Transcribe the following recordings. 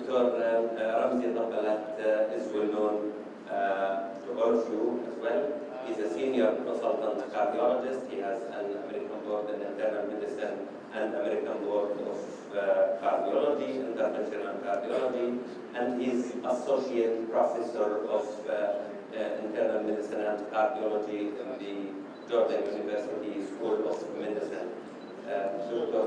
Dr. Ramzi Tabalat is well known to all of you as well. He's a senior consultant cardiologist. He has an American board in internal medicine and American board of cardiology, interventional cardiology, and he's associate professor of internal medicine and cardiology in the Jordanian University School of Medicine. Dr.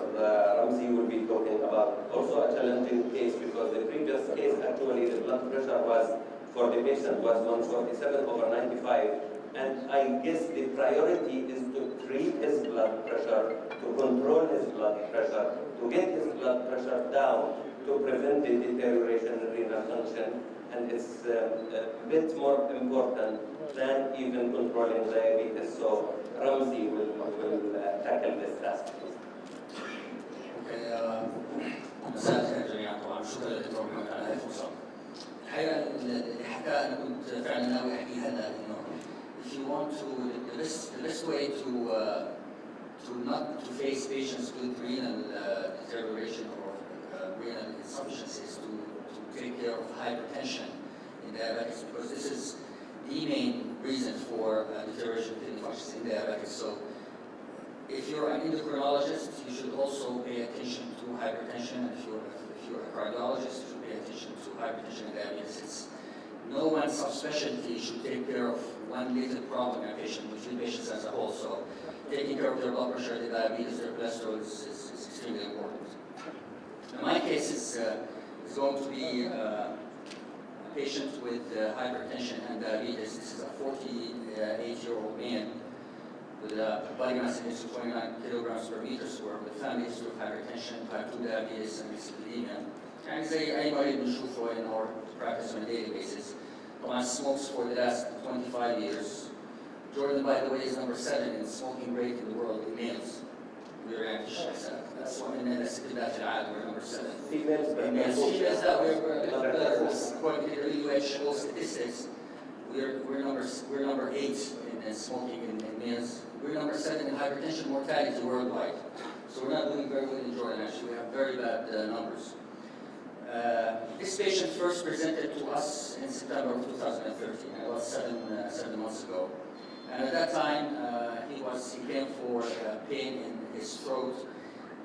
Ramzi will be talking about also a challenging case, because the previous case, actually, the blood pressure was, for the patient, was 147/95, and I guess the priority is to treat his blood pressure, to control his blood pressure, to get his blood pressure down, to prevent the deterioration in renal function, and it's a bit more important than even controlling diabetes. So Ramzi will tackle this task. مساء الخير جميعا. طبعا شكرا للدكتور محمد على هذه الفرصه. الحقيقه الحكايه انا كنت فعلا ناوي احكيها هلا، انه if you want to, the best way to not to face patients with renal deterioration or renal insufficiency is to take care of hypertension in diabetics, because this is the main reason for deterioration of kidney functions in diabetics. So if you're an endocrinologist, you should also pay attention to hypertension. And if you're a cardiologist, you should pay attention to hypertension and diabetes. No one subspecialty should take care of one little problem in a patient. We treat patients as a whole. So taking care of their blood pressure, their diabetes, their cholesterol is extremely important. In my case, is going to be a patient with hypertension and diabetes. This is a 48-year-old man with a body mass index of 29 kilograms per meter square, with family history of hypertension, type 2 diabetes, and dyslipidemia. يعني زي أي مريض بنشوفه in our practice on a daily basis. طبعا smokes for the last 25 years. Jordan, by the way, is number 7 in smoking rate in the world in males. We're actually that's one in the second العالم. We're number 7. Females that we're according to the WHO statistics, we're number 8 in smoking in males. We're number 7 in hypertension mortality worldwide. So we're not doing very well in Jordan, actually. We have very bad numbers. This patient first presented to us in September of 2013, about 7 months ago. And at that time, he came for pain in his throat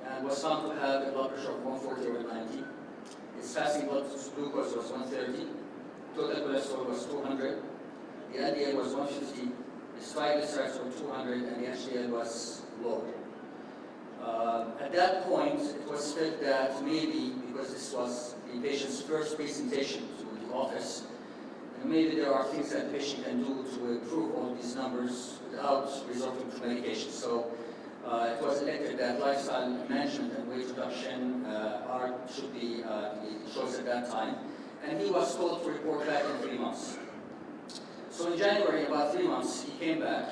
and was found to have a blood pressure of 140/90. His fasting blood glucose was 130. Total cholesterol was 200. The LDL was 150. His triglycerides were 200, and the HDL was low. At that point, it was felt that maybe, because this was the patient's first presentation to the office, maybe there are things that the patient can do to improve all these numbers without resorting to medication. So it was elected that lifestyle management and weight reduction should be the choice at that time. And he was told to report back in 3 months. So in January, about 3 months, he came back,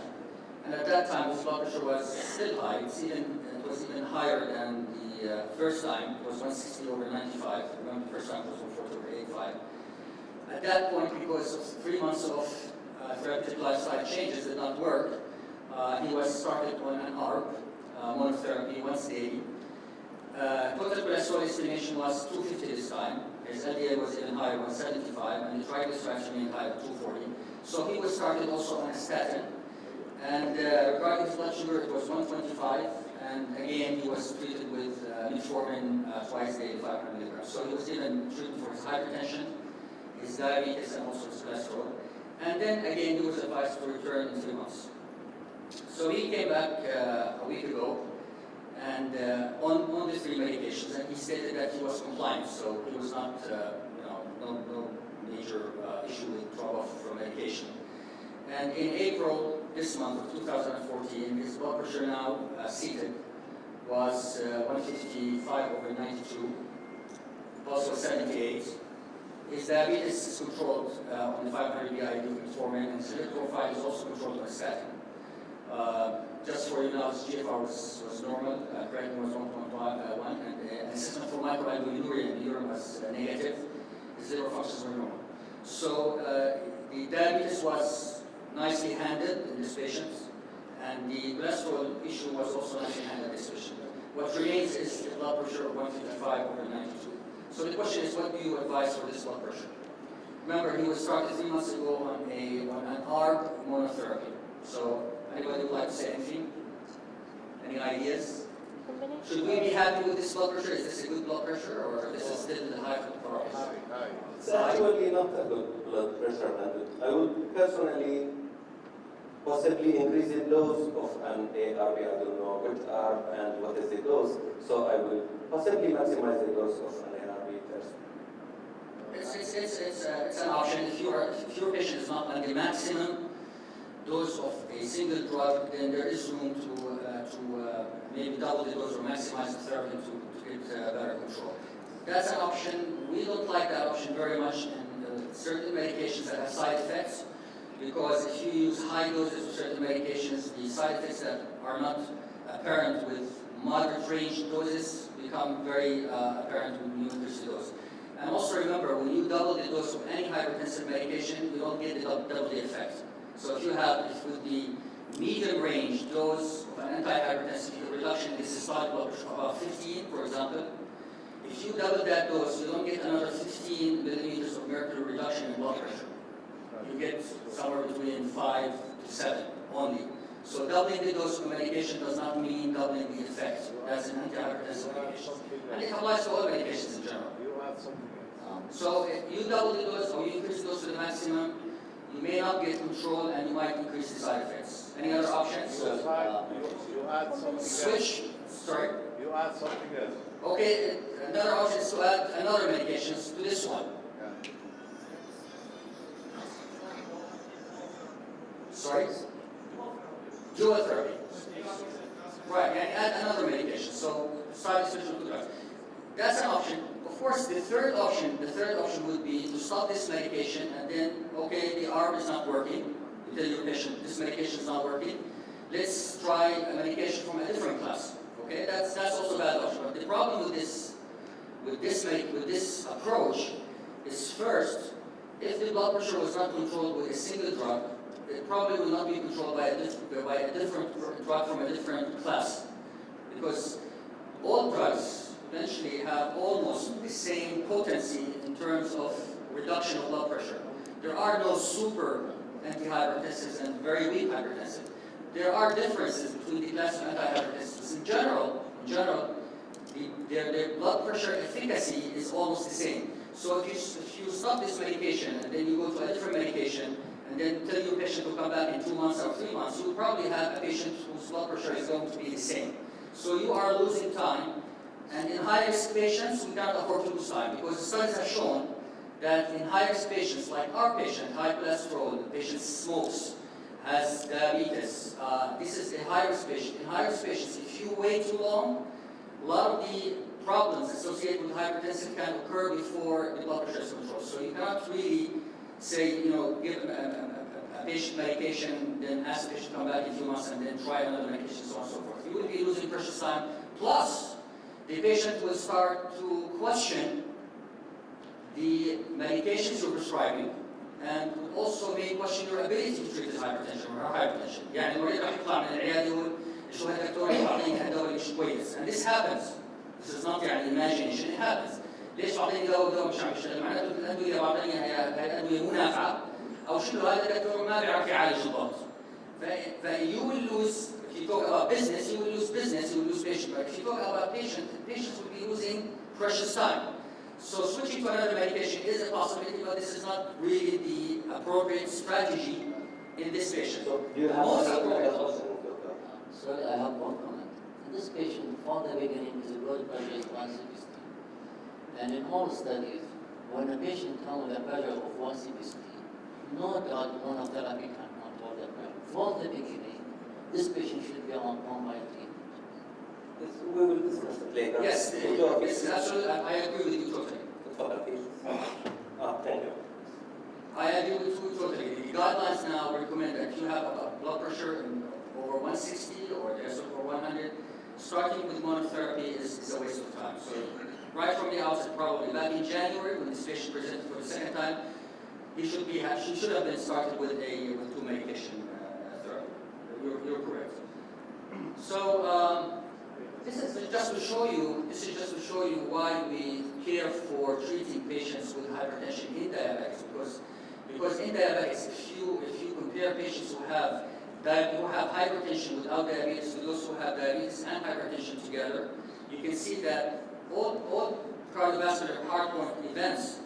and at that time his blood pressure was still high. It was even higher than the first time. It was 160/95. Remember, the first time it was 140/85. At that point, because of 3 months of therapeutic lifestyle changes did not work, he was started on an ARB, monotherapy, once daily. Total cholesterol estimation was 250 this time. His LDL was even higher, 175, and the triglycerides remained high at 240. So he was started also on a statin. And regarding his blood sugar, it was 125. And again, he was treated with metformin twice daily, 500 milligrams. So he was given treatment for his hypertension, his diabetes, and also his cholesterol. And then again, he was advised to return in 3 months. So he came back a week ago, and on the 3 medications, and he stated that he was compliant. So he was not, no major issue with drop-off from medication. And in April this month of 2014, his blood pressure now seated was 155/92, pulse was 78. His diabetes is controlled on the 500 BID metformin, and his lipid profile is also controlled on a statin. Just for you know, his GFR was normal, creatinine was 1.1, and assessment for microalbuminuria in the urine was negative. His liver functions were normal. So the diabetes was nicely handled in this patient, and the cholesterol issue was also nicely handled in this patient. What remains is the blood pressure of 155/92. So the question is, what do you advise for this blood pressure? Remember, he was started 3 months ago on an ARB monotherapy. So anybody would like to say anything? Any ideas? Should we be happy with this blood pressure? Is this a good blood pressure, or this is still high for the priority? It's actually not a good blood pressure, and I would personally possibly increase the dose of an ARB. I don't know which ARB and what is the dose, so I will possibly maximize the dose of an ARB first. It's an option. If your patient is not on the maximum dose of a single drug, then there is room to maybe double the dose or maximize the therapy to get better control. That's an option. We don't like that option very much in certain medications that have side effects, because if you use high doses of certain medications, the side effects that are not apparent with moderate range doses become very apparent when you increase the dose. And also remember, when you double the dose of any hypertensive medication, you don't get the double the effect. So if with the medium range dose of an antihypertensive, reduction in the systolic blood pressure of about 15, for example, if you double that dose, you don't get another 15 millimeters of mercury reduction in blood pressure. You get somewhere between 5 to 7 only. So doubling the dose of medication does not mean doubling the effect. That's an antihypertensive medication. And it applies to all medications in general. So if you double the dose or you increase the dose to the maximum, you may not get control and you might increase the side effects. Any other options? You add something Switch. else. Sorry? You add something else. Okay, another option is to add another medications to this one. Yeah. Sorry? Dual therapy. Right, and add another medication. So start switch to drugs. That's an option. Of course, the third option would be to stop this medication and then, okay, the ARB is not working. You tell your patient this medication is not working. Let's try a medication from a different class. Okay, that's also a bad option. But the problem with this approach is, first, if the blood pressure was not controlled with a single drug, it probably will not be controlled by a different drug from a different class, because all drugs eventually have almost the same potency in terms of reduction of blood pressure. There are no super antihypertensives and very weak hypertensives. There are differences between the class of antihypertensives. In general, their blood pressure efficacy is almost the same. So if you stop this medication and then you go to a different medication and then tell your patient to come back in 2 months or 3 months, you will probably have a patient whose blood pressure is going to be the same. So you are losing time. And in high-risk patients, we cannot afford to lose time, because the studies have shown that in high-risk patients, like our patient, high cholesterol, the patient smokes, has diabetes, this is a high-risk patient. In high-risk patients, if you wait too long, a lot of the problems associated with hypertension can occur before the blood pressure is controlled. So you cannot really say, give a patient medication, then ask the patient to come back in a few months, and then try another medication, so on and so forth. You will be losing precious time. Plus, the patient will start to question the medications you're prescribing, and will also may question your ability to treat his hypertension or her hypertension. يعني المريض راح يطلع من العيادة يقول شو هالدكتور يعطيني هالدواء مش كويس. And this happens. This is not يعني imagination. It happens. ليش بعطيني دواء مش عم يشتغل؟ معناته الأدوية بعطيني هي الأدوية مو نافعة، أو شو هذا الدكتور ما بيعرف يعالج الضغط. You will lose. If you talk about business, you will lose business, you will lose patient. But if you talk about patients will be losing precious time. So switching to another medication is a possibility, but this is not really the appropriate strategy in this patient. So do you have another question, Doctor? Sorry, I have one comment. In this patient, from the beginning, his blood pressure is 160. And in all studies, when a patient comes with a pressure of 160, no drug monotherapy can control the pressure. From the beginning, this patient should be on combined treatment. We will discuss it later. Yes, yes, absolutely. I agree with you totally. Thank you. I agree with you totally. The guidelines now recommend that if you have a blood pressure over 160 or less over 100, starting with monotherapy is a waste of time. So right from the outset, probably back in January, when this patient presented for the second time, she should have been started with two medication therapy. You're correct. So This is just to show you. This is just to show you why we care for treating patients with hypertension in diabetics. Because in diabetics, if you compare patients who have hypertension without diabetes with those who have diabetes and hypertension together, you can see that all cardiovascular heart-borne events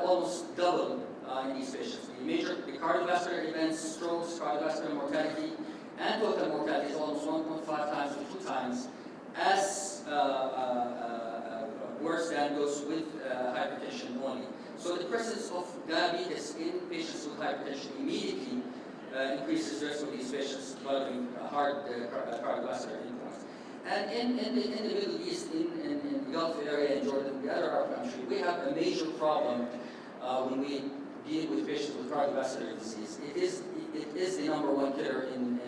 almost double in these patients. The cardiovascular events, strokes, cardiovascular mortality, and total mortality is almost 1.5 times to 2 times as worse than those with hypertension only. So the presence of diabetes in patients with hypertension immediately increases the risk of these patients developing hard cardiovascular endpoints. And in the Middle East, in the Gulf area, in Jordan, the other Arab country, we have a major problem when we deal with patients with cardiovascular disease. It is the #1 killer in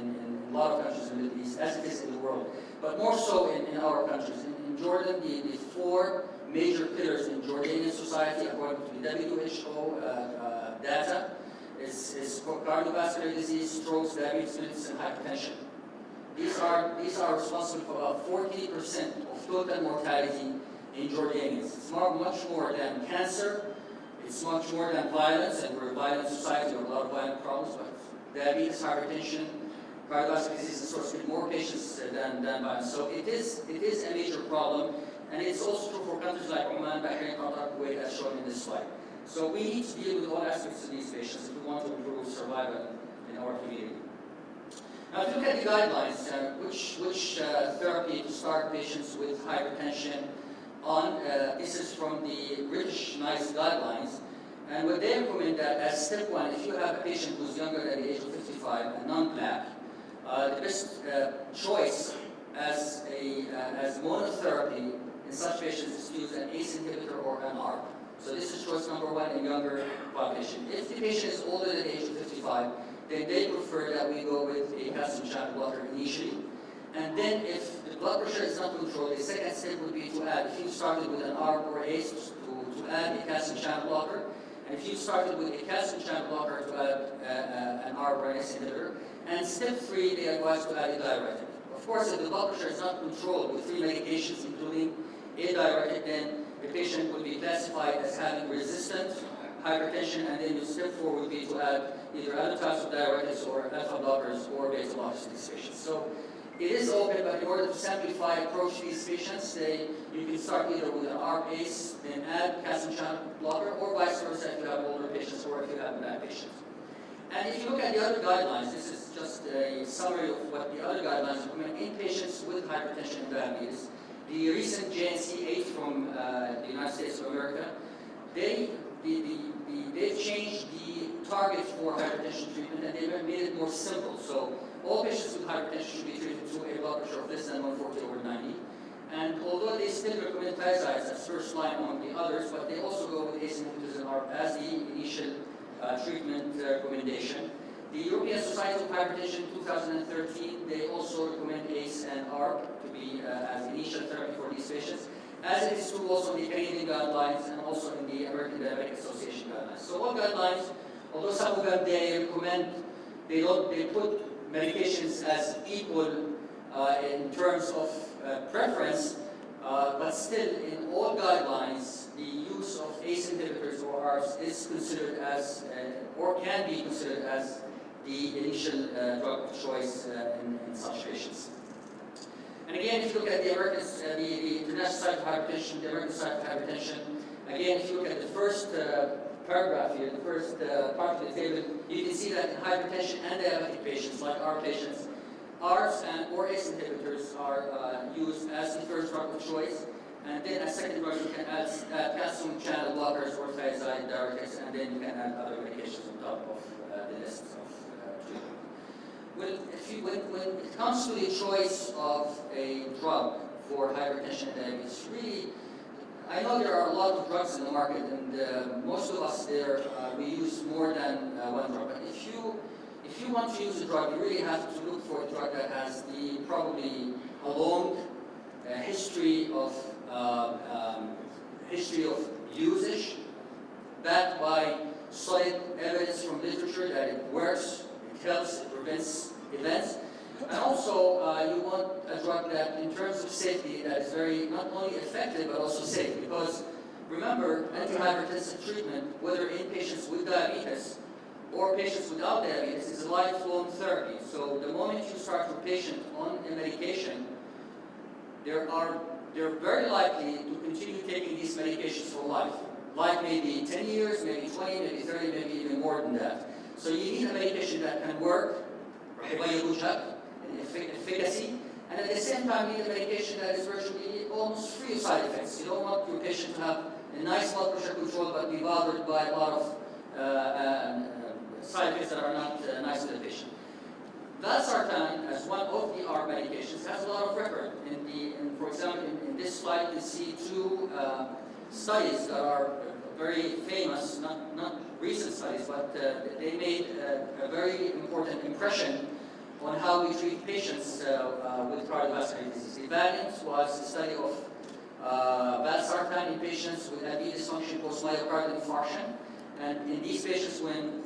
a lot of countries in the Middle East, as it is in the world, but more so in our countries. In Jordan, the 4 major killers in Jordanian society, according to the WHO data, is cardiovascular disease, strokes, diabetes mellitus, and hypertension. These are responsible for about 40% of total mortality in Jordanians. It's much more than cancer. It's much more than violence, and we're a violent society with a lot of violent problems. But diabetes, hypertension, cardiovascular disease associate more patients than violence. So it is a major problem, and it's also true for countries like Oman, Bahrain, Qatar, Kuwait, as shown in this slide. So we need to deal with all aspects of these patients if we want to improve survival in our community. Now, if you look at the guidelines, which therapy to start patients with hypertension on, this is from the British NICE guidelines, and what they recommend that as step 1, if you have a patient who's younger than the age of 55 and non-black, the best choice as monotherapy in such patients is to use an ACE inhibitor or an ARB. So this is choice #1 in younger population. If the patient is older than the age of 55, then they prefer that we go with a calcium channel blocker initially. And then if the blood pressure is not controlled, the second step would be to add, if you started with an ARB or ACE, to add a calcium channel blocker. And if you started with a calcium channel blocker, to add an ARB or an ACE inhibitor. And step 3, they advise to add a diuretic. Of course, if the blood pressure is not controlled with 3 medications, including a diuretic, then the patient would be classified as having resistant hypertension, and then the step 4 would be to add either other types of diuretics or alpha blockers or beta blockers to these patients. So it is open, but in order to simplify approach these patients, you can start either with an ARB ACE, then add calcium channel blocker, or vice versa if you have older patients or if you have black patients. And if you look at the other guidelines, this is just a summary of what the other guidelines recommend in patients with hypertension and diabetes. The recent JNC 8 from the United States of America, they've changed the target for hypertension treatment, and they made it more simple. So all patients with hypertension should be treated to a blood pressure of less than 140/90. And although they still recommend thiazides as first line among the others, but they also go with ACE inhibitors and ARB as the initial treatment recommendation. The European Society of Hypertension 2013, they also recommend ACE and ARB to be as initial therapy for these patients, as it is true also in the Canadian guidelines and also in the American Diabetic Association guidelines. So all guidelines, although some of them they recommend, they put medications as equal in terms of preference, but still in all guidelines, the use of ACE inhibitors or ARBs is considered as, or can be considered as, the initial drug of choice in such patients. And again, if you look at the International Society of Hypertension, the American Society of Hypertension, again, if you look at the first paragraph here, the first part of the table, you can see that in hypertension and diabetic patients, like our patients, ARBs or ACE inhibitors are used as the first drug of choice, and then as second drug you can add calcium channel blockers or thiazide diuretics, and then you can add other medications on top of the list of treatment. When it comes to the choice of a drug for hypertension and diabetes, really, I know there are a lot of drugs in the market, and most of us there, we use more than one drug. But if you want to use a drug, you really have to look for a drug that has probably a long history of usage, backed by solid evidence from literature that it works, it helps, it prevents events. And also, you want a drug that, in terms of safety, that is very, not only effective, but also safe. Because remember, antihypertensive treatment, whether in patients with diabetes or patients without diabetes, is a lifelong therapy. So the moment you start your patient on a medication, they're very likely to continue taking these medications for life. Life may be 10 years, maybe 20, maybe 30, maybe even more than that. So you need a medication that can work, efficacy, and at the same time you need a medication that is virtually almost free of side effects. You don't want your patient to have a nice blood pressure control but be bothered by a lot of side effects that are not nice to the patient. Valsartan, as one of the ARB medications, has a lot of record. For example, in this slide, you see two studies that are very famous, not recent studies, but they made a very important impression on how we treat patients with cardiovascular disease. The Valiant was a study of valsartan in patients with AV dysfunction post myocardial infarction. And in these patients, when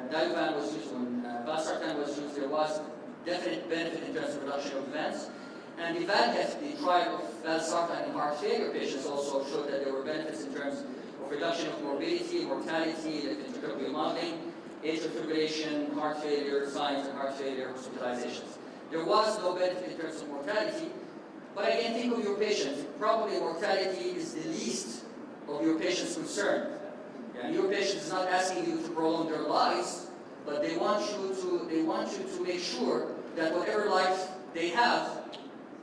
Diovan was used, when valsartan was used, there was definite benefit in terms of reduction of events. And the Valiant, the trial of valsartan in heart failure patients, also showed that there were benefits in terms of reduction of morbidity, mortality, left ventricular remodeling, atrial fibrillation, heart failure signs, and heart failure hospitalizations. There was no benefit in terms of mortality, but again, think of your patient. Probably mortality is the least of your patient's concern. And your patient is not asking you to prolong their lives, but they want you to make sure that whatever life they have,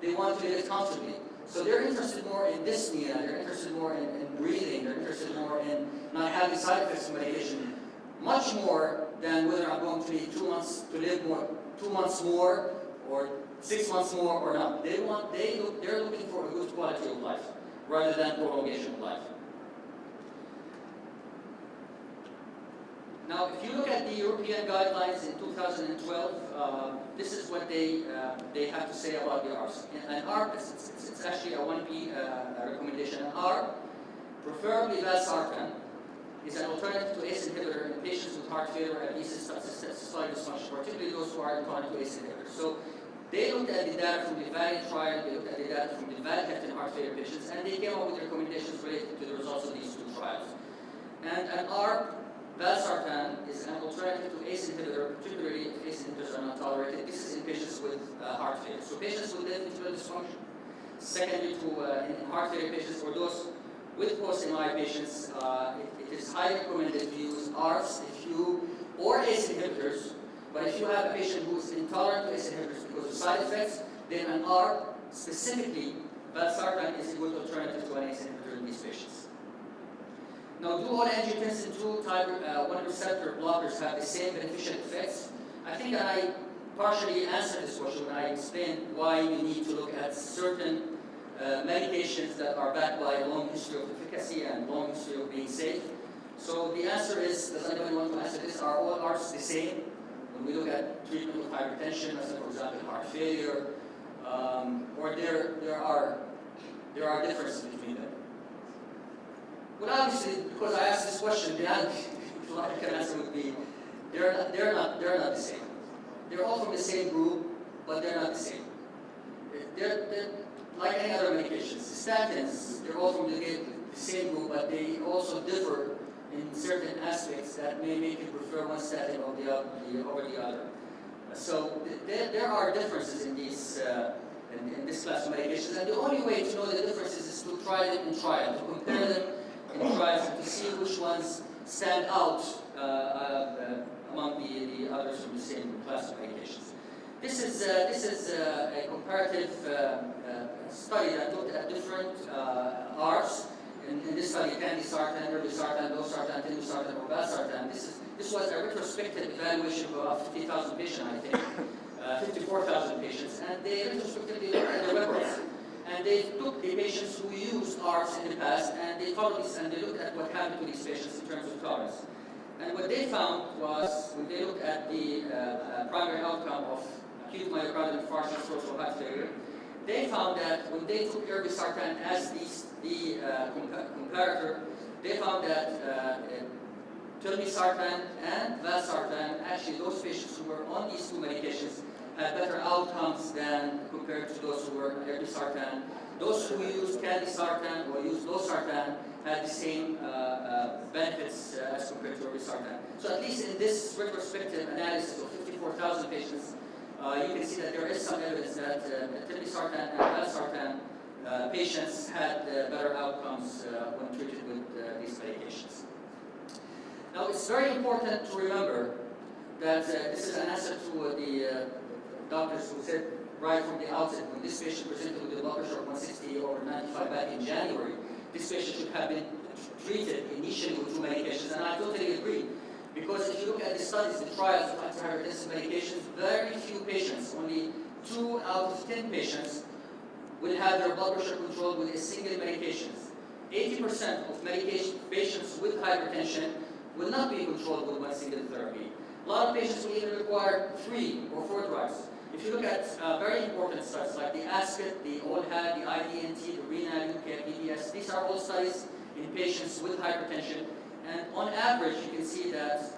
they want to live it comfortably. So they're interested more in dyspnea, they're interested more in breathing, they're interested more in not having side effects of medication, much more than whether I'm going to need 2 months to live more, 2 months more, or 6 months more or not. They're looking for a good quality of life rather than prolongation of life. Now, if you look at the European guidelines in 2012, this is what they have to say about the ARBs. An ARB, it's actually a 1B recommendation. An ARB, preferably valsartan, is an alternative to ACE inhibitor in patients with heart failure and systolic dysfunction, particularly those who are intolerant to ACE inhibitors. So they looked at the data from the Valiant trial, they looked at the data from the Valiant in heart failure patients, and they came up with recommendations related to the results of these two trials. And an ARB, valsartan, is an alternative to ACE inhibitor, particularly if ACE inhibitors are not tolerated. This is in patients with heart failure. So patients with left ventricular dysfunction, secondary to in heart failure patients, or those with post-MI patients, it is highly recommended to use ARBs or ACE inhibitors. But if you have a patient who is intolerant to ACE inhibitors because of side effects, then an ARB, specifically valsartan, is a good alternative to an ACE inhibitor in these patients. Now, do all angiotensin II type 1 receptor blockers have the same beneficial effects? I think that I partially answered this question when I explained why you need to look at certain medications that are backed by a long history of efficacy and long history of being safe. So the answer is, does anybody want to answer this? Are all ARBs the same? When we look at treatment of hypertension, as for example heart failure, or there are differences between them. Well, obviously, because I asked this question, the logical answer would be they're not the same. They're all from the same group, but they're not the same. They're like any other medications. Statins, they're all from the same group, but they also differ in certain aspects that may make you prefer one statin over the other. So there are differences in these in this class of medications, and the only way to know the differences is to try them in trial, to compare them in trials, and to see which ones stand out among the others from the same class of medications. This is a comparative study that looked at different ARBs. In this study, candesartan, irbesartan, losartan, tindusartan, or valsartan. This was a retrospective evaluation of about 50,000 patients, I think, 54,000 patients, and they retrospectively looked at the records. And they took the patients who used ARBs in the past, and they followed this, and they looked at what happened to these patients in terms of tolerance. And what they found was, when they looked at the primary outcome of acute myocardial infarction, stroke, or heart failure, they found that when they took irbesartan as the comparator, they found that telmisartan and valsartan, actually those patients who were on these two medications, had better outcomes than compared to those who were on irbesartan. Those who used candesartan or used losartan had the same benefits as compared to irbesartan. So at least in this retrospective analysis of 54,000 patients, you can see that there is some evidence that irbesartan and valsartan patients had better outcomes when treated with these medications. Now, it's very important to remember that this is an answer to the doctors who said right from the outset, when this patient presented with a blood pressure of 160 over 95 back in January, this patient should have been treated initially with 2 medications, and I totally agree. Because if you look at the studies, the trials of antihypertensive medications, very few patients, only 2 out of 10 patients, will have their blood pressure controlled with a single medication. 80% of patients with hypertension will not be controlled with one single therapy. A lot of patients will even require 3 or 4 drugs. If you look at very important studies like the ASCOT, the OLHAD, the IDNT, the RENAL, UK, PDS, these are all studies in patients with hypertension. And on average, you can see that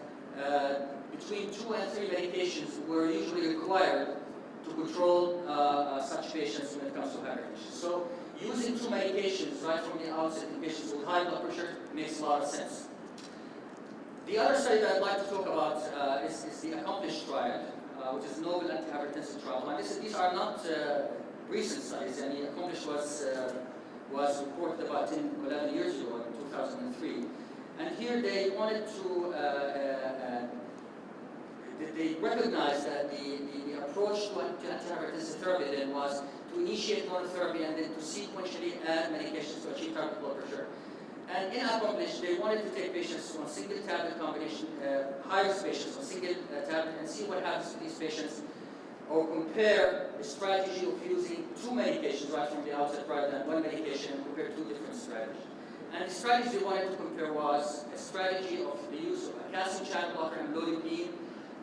between 2 and 3 medications were usually required to control such patients when it comes to hypertension. So using 2 medications right from the outset in patients with high blood pressure makes a lot of sense. The other study that I'd like to talk about is the ACCOMPLISH trial, which is a novel antihypertensive trial. And these are not recent studies. I mean, ACCOMPLISH was reported about 10, 11 years ago in 2003. And here they wanted to, they recognized that the approach to antihypertensive therapy then was to initiate monotherapy and then to sequentially add medications to achieve target blood pressure. And in ACCOMPLISH, they wanted to take patients on single tablet combination, high-risk patients on single tablet, and see what happens to these patients, or compare the strategy of using 2 medications right from the outset rather than 1 medication, and compare 2 different strategies. And the strategy they wanted to compare was a strategy of the use of a calcium channel blocker and amlodipine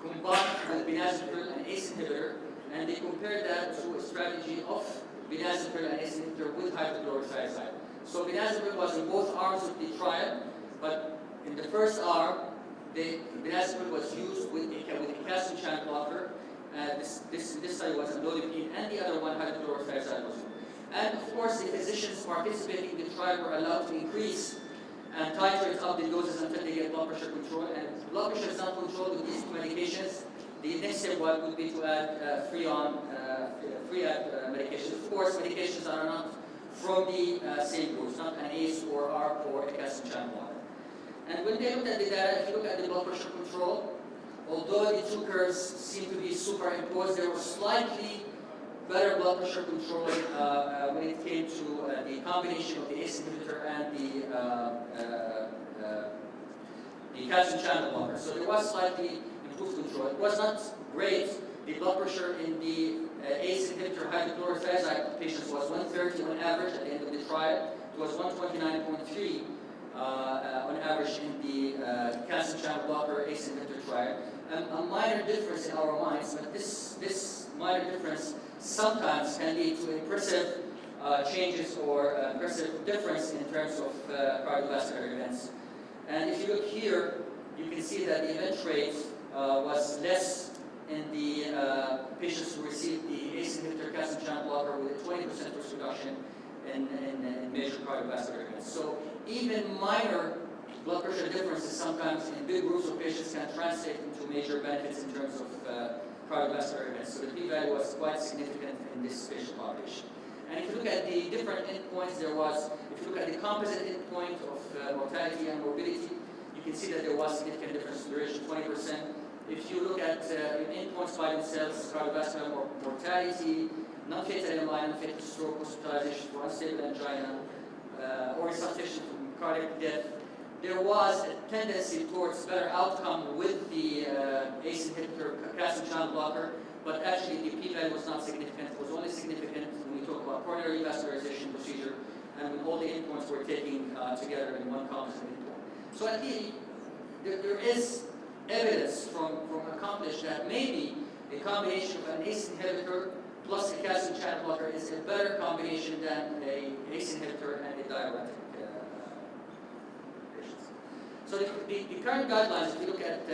combined with benazepril and ACE inhibitor, and they compared that to a strategy of benazepril and ACE inhibitor with hydrochlorothiazide. So benazepril was in both arms of the trial, but in the first arm, benazepril was used with a calcium channel blocker. This study was amlodipine, and the other one, hydrochlorothiazide, was used. And of course, the physicians participating in the trial were allowed to increase and titrate up the doses until they get blood pressure control. And if blood pressure is not controlled with these 2 medications, the next step would be to add free medications. Of course, medications that are not from the same groups, not an ACE or ARB or a calcium channel blocker. And when they looked at the data, if you look at the blood pressure control, although the 2 curves seem to be superimposed, there was slightly better blood pressure control when it came to the combination of the ACE inhibitor and the calcium channel blocker. So there was slightly improved control. It was not great. The blood pressure in the ACE inhibitor hydrochlorothiazide patients was 130 on average at the end of the trial. It was 129.3 on average in the calcium channel blocker ACE inhibitor trial. A minor difference in our minds, but this minor difference sometimes can lead to impressive changes or impressive difference in terms of cardiovascular events. And if you look here, you can see that the event rate was less in the patients who received the ACE inhibitor calcium channel blocker with a 20% risk reduction in major cardiovascular events. So even minor blood pressure differences sometimes in big groups of patients can translate into major benefits in terms of cardiovascular events. So the p-value was quite significant in this patient population. And if you look at the different endpoints, if you look at the composite endpoint of mortality and morbidity, you can see that there was significant difference in duration, 20%. If you look at endpoints by themselves, cardiovascular mortality, non-fatal MI, non-fatal stroke, hospitalization for unstable angina, or resuscitation from cardiac death, there was a tendency towards better outcome with the ACE inhibitor calcium channel blocker, but actually the p-value was not significant. It was only significant when we talk about coronary revascularization procedure and when all the endpoints were taken together in one composite endpoint. So at the there is evidence from ACCOMPLISH that maybe a combination of an ACE inhibitor plus a calcium channel blocker is a better combination than a ACE inhibitor and a diuretic. So the current guidelines, if you look at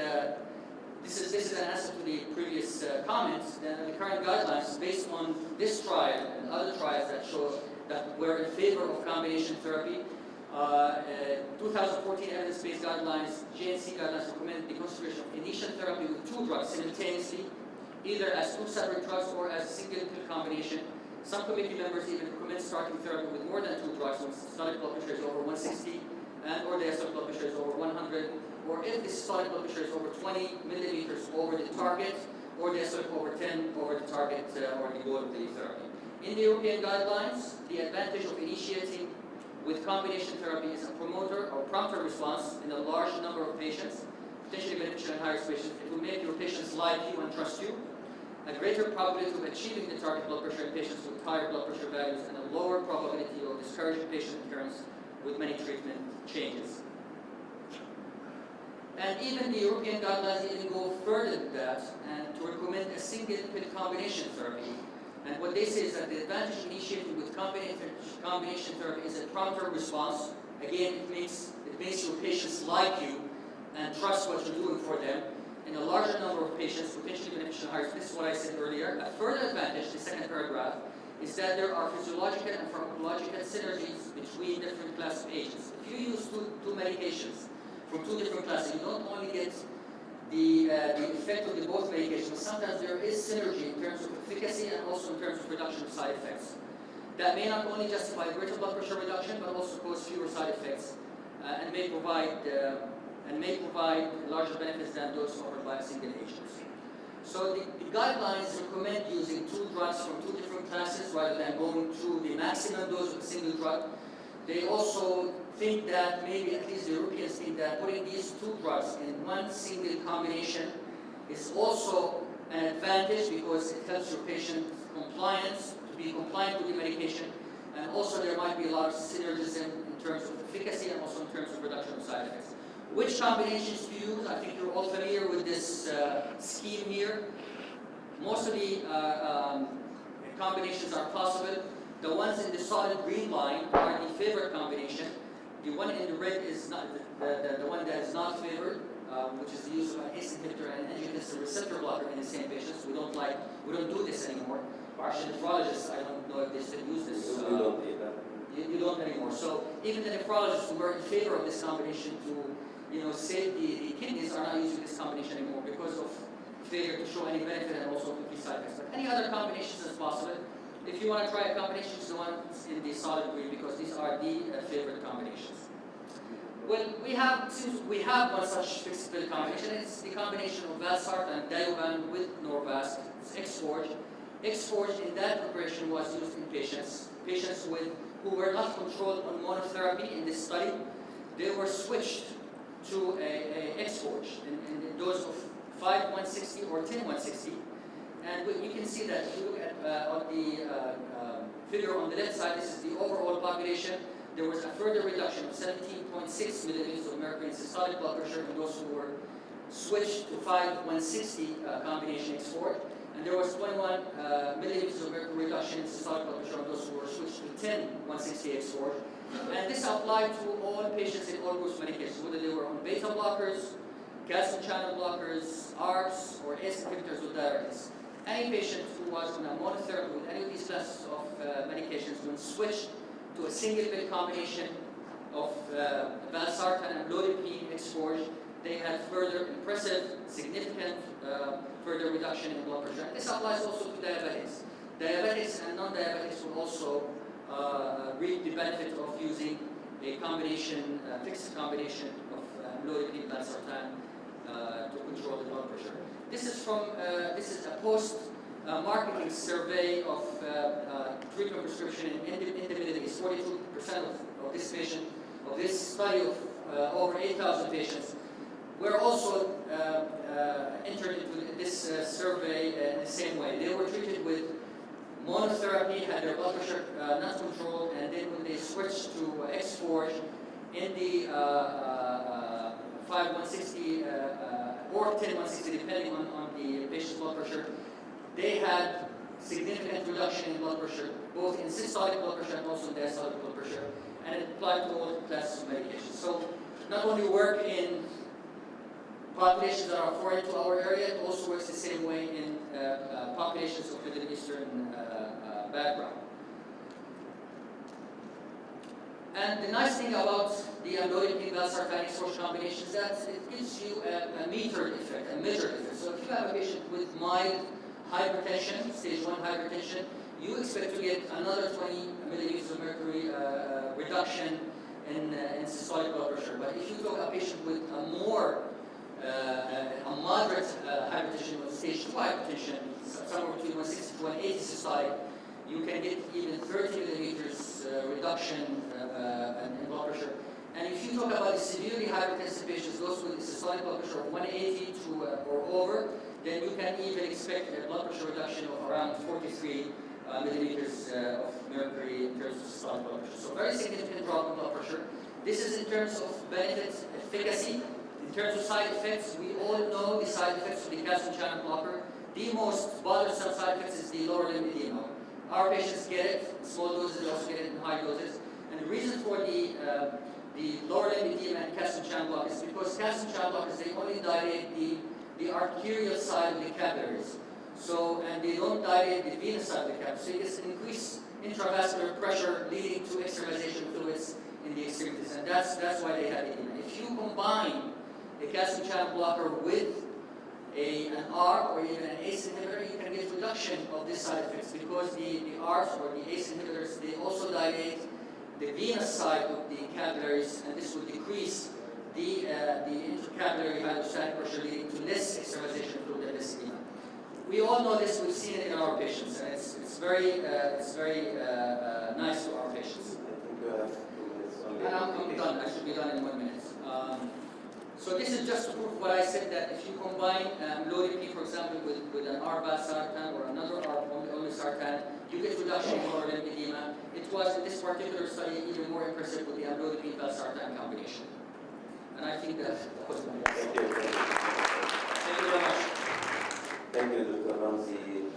this is an answer to the previous comments. The current guidelines, based on this trial and other trials that show that we're in favor of combination therapy, 2014 evidence-based guidelines, JNC guidelines recommend the consideration of initial therapy with 2 drugs simultaneously, either as 2 separate drugs or as a single pill combination. Some committee members even recommend starting therapy with more than 2 drugs when systolic blood pressure is over 160 and or diastolic blood pressure is over 100, or if the systolic blood pressure is over 20 millimeters over the target, or diastolic over 10 over the target or the goal of the therapy. In the European guidelines, the advantage of initiating with combination therapy is a promoter or prompter response in a large number of patients, potentially beneficial in high-risk patients. It will make your patients like you and trust you, a greater probability of achieving the target blood pressure in patients with higher blood pressure values, and a lower probability of discouraging patient adherence with many treatment changes. And even the European guidelines even go further than that and to recommend a single pill combination therapy. And what they say is that the advantage of initiating with combination therapy is a prompter response. Again, it makes your patients like you and trust what you're doing for them. In a larger number of patients, potentially beneficial higher. This is what I said earlier. A further advantage, the second paragraph, is that there are physiological and pharmacological synergies between different classes of agents. If you use two medications from 2 different classes, you don't only get the effect of the both medications, but sometimes there is synergy in terms of efficacy and also in terms of reduction of side effects. That may not only justify greater blood pressure reduction, but also cause fewer side effects and may provide larger benefits than those offered by a single agent. So the guidelines recommend using 2 drugs from 2 different classes rather than going through the maximum dose of a single drug. They also think that, maybe at least the Europeans think that putting these 2 drugs in one single combination is also an advantage because it helps your patient compliance, to be compliant with the medication, and also there might be a lot of synergism in terms of efficacy and also in terms of reduction of side effects. Which combinations to use? I think you're all familiar with this scheme here. Most of the combinations are possible. The ones in the solid green line are the favored combination. The one in the red is not the one that is not favored, which is the use of an ACE inhibitor and angiotensin receptor blocker in the same patients. We don't do this anymore. Actually, nephrologists, I don't know if they still use this. We don't either. You don't anymore. So even the nephrologists who were in favor of this combination to save the kidneys are not using this combination anymore because of failure to show any benefit and also increased side effects. But any other combinations is possible. If you want to try a combination, it's the one in the solid green because these are the favorite combinations. Well, since we have one such fixed pill combination, it's the combination of valsartan and Diovan with Norvasc. It's Exforge. Exforge in that preparation was used in patients who were not controlled on monotherapy in this study. They were switched to a Exforge in the dose of 5/160 or 10/160. And you can see that if you look at on the figure on the left side, this is the overall population. There was a further reduction of 17.6 millimeters of mercury in systolic blood pressure in those who were switched to 5/160 combination Exforge. And there was 21 millimeters of mercury reduction in systolic blood pressure in those who were switched to 10/160 Exforge. And this applied to all patients in all groups of medications, whether they were on beta blockers, calcium channel blockers, ARBs, or ACE inhibitors with diuretics. Any patient who was on a monotherapy with any of these classes of medications when switched to a single pill combination of valsartan and lodipine Exforge, they had further impressive, significant further reduction in blood pressure. And this applies also to diabetics. Diabetics and non-diabetics will also reap the benefit of using a combination, fixed combination of lodipine valsartan to control the blood pressure. This is a post-marketing survey of treatment prescription in the Middle East. 42% of this study of over 8,000 patients were also entered into this survey in the same way. They were treated with monotherapy, had their blood pressure not controlled, and then when they switched to Exforge in the 5/160 or 10/160, depending on the patient's blood pressure, they had significant reduction in blood pressure, both in systolic blood pressure and also in diastolic blood pressure, and it applied to all classes of medications. So not only work in populations that are foreign to our area. It also works the same way in populations of Middle Eastern background. And the nice thing about the amlodipine valsartan exposure combination is that it gives you a metered effect, a measured effect. So if you have a patient with mild hypertension, stage 1 hypertension, you expect to get another 20 milliliters of mercury reduction in systolic blood pressure. But if you took a patient with a moderate hypertension, with stage 2 hypertension, somewhere between 160 to 180 systolic, you can get even 30 millimeters reduction in blood pressure. And if you talk about the severely hypertensive patients, those with systolic blood pressure of 180 to or over, then you can even expect a blood pressure reduction of around 43 milliliters of mercury in terms of systolic blood pressure. So very significant drop in blood pressure. This is in terms of benefit, efficacy. In terms of side effects, we all know the side effects of the calcium channel blocker. The most bothersome side effects is the lower limb edema. Our patients get it in small doses, they also get it in high doses. And the reason for the lower limb edema and calcium channel blockers is because calcium channel blockers, they only dilate the arterial side of the capillaries. So, and they don't dilate the venous side of the capillaries. So it gets increased intravascular pressure leading to extravasation fluids in the extremities. And that's why they have edema. If you combine a calcium channel blocker with an ARB or even an ACE inhibitor, you can get reduction of these side effects because the ARBs or the ACE inhibitors, they also dilate the venous side of the capillaries, and this will decrease the intercapillary hydrostatic pressure, leading to less extravasation fluid and less edema. We all know this. We've seen it in our patients, and it's very nice to our patients. I think 2 minutes only. And I'm done. I should be done in 1 minute. So this is just to prove what I said, that if you combine amlodipine, for example, with an ARB-valsartan or another ARB-olmesartan, you get reduction in lower limb edema. It was, in this particular study, even more impressive with the amlodipine-valsartan combination. And I think that was my Thank you. Thank you very much. Thank you, Dr. Ramzi.